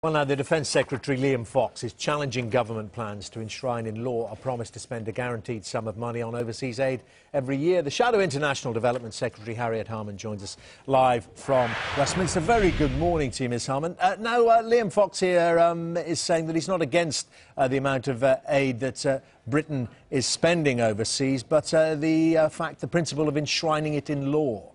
Well, now, the Defence Secretary, Liam Fox, is challenging government plans to enshrine in law a promise to spend a guaranteed sum of money on overseas aid every year. The Shadow International Development Secretary, Harriet Harperson, joins us live from Westminster. Very good morning to you, Ms Harperson. Liam Fox here is saying that he's not against the amount of aid that Britain is spending overseas, but the principle of enshrining it in law.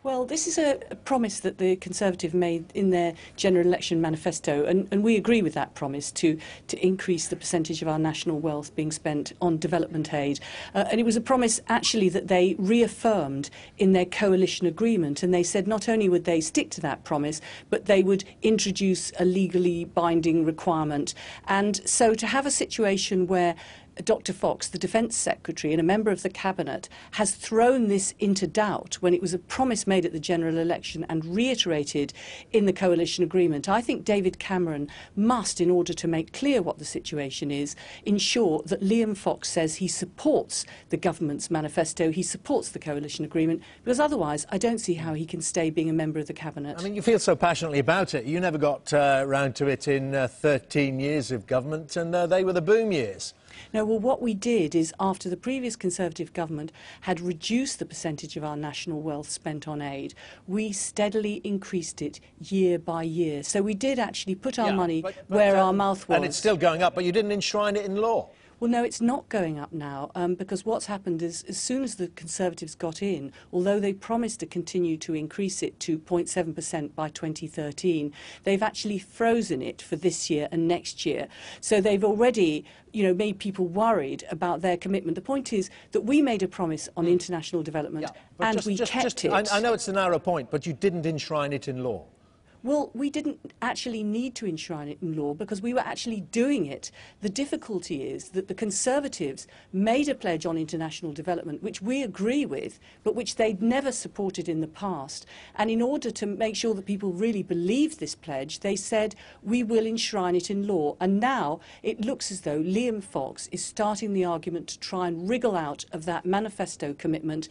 Well, this is a promise that the Conservative made in their general election manifesto, and we agree with that promise to increase the percentage of our national wealth being spent on development aid. And it was a promise, actually, that they reaffirmed in their coalition agreement, and they said not only would they stick to that promise, but they would introduce a legally binding requirement. And so to have a situation where Dr Fox, the Defence Secretary and a member of the Cabinet, has thrown this into doubt when it was a promise made at the general election and reiterated in the coalition agreement. I think David Cameron must, in order to make clear what the situation is, ensure that Liam Fox says he supports the government's manifesto, he supports the coalition agreement, because otherwise I don't see how he can stay being a member of the Cabinet. I mean, you feel so passionately about it. You never got round to it in 13 years of government, and they were the boom years. No, well, what we did is, after the previous Conservative government had reduced the percentage of our national wealth spent on aid, we steadily increased it year by year. So we did actually put our money where our mouth was. And it's still going up, but you didn't enshrine it in law. Well, no, it's not going up now, because what's happened is, as soon as the Conservatives got in, although they promised to continue to increase it to 0.7% by 2013, they've actually frozen it for this year and next year. So they've already, made people worried about their commitment. The point is that we made a promise on international development, and we kept it. I know it's a narrow point, but you didn't enshrine it in law. Well, we didn't actually need to enshrine it in law because we were actually doing it. The difficulty is that the Conservatives made a pledge on international development, which we agree with, but which they'd never supported in the past. And in order to make sure that people really believed this pledge, they said, we will enshrine it in law. And now it looks as though Liam Fox is starting the argument to try and wriggle out of that manifesto commitment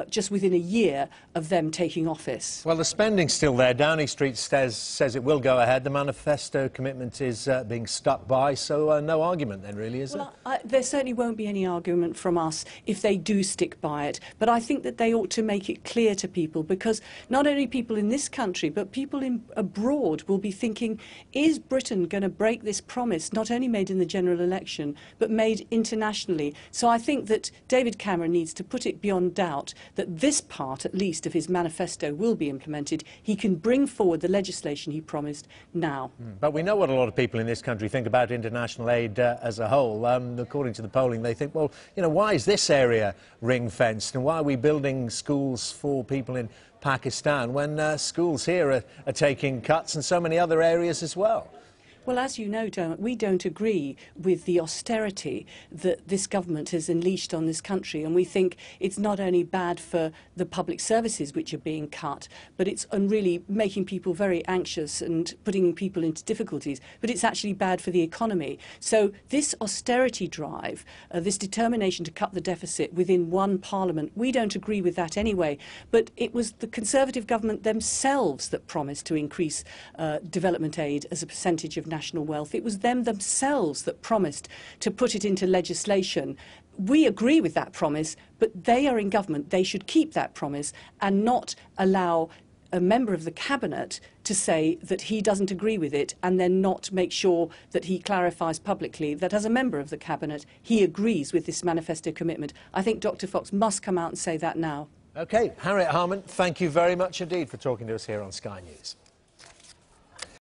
just within a year of them taking office. Well, the spending's still there. Downing Street says it will go ahead. The manifesto commitment is being stuck by, so no argument then, really, is there? There certainly won't be any argument from us if they do stick by it, but I think that they ought to make it clear to people, because not only people in this country, but people abroad will be thinking, is Britain going to break this promise, not only made in the general election, but made internationally? So I think that David Cameron needs to put it beyond doubt that this part, at least, of his manifesto will be implemented. He can bring forward the legislation he promised now. But we know what a lot of people in this country think about international aid as a whole. According to the polling, they think, well, why is this area ring-fenced, and why are we building schools for people in Pakistan when schools here are taking cuts, and so many other areas as well? Well, as you know, Dermot, we don't agree with the austerity that this government has unleashed on this country, and we think it's not only bad for the public services which are being cut, but it's really making people very anxious and putting people into difficulties, but it's actually bad for the economy. So this austerity drive, this determination to cut the deficit within one parliament, we don't agree with that anyway, but it was the Conservative government themselves that promised to increase development aid as a percentage of national wealth. It was them themselves that promised to put it into legislation. We agree with that promise, but they are in government. They should keep that promise and not allow a member of the Cabinet to say that he doesn't agree with it and then not make sure that he clarifies publicly that as a member of the Cabinet he agrees with this manifesto commitment. I think Dr Fox must come out and say that now. OK, Harriet Harperson, thank you very much indeed for talking to us here on Sky News.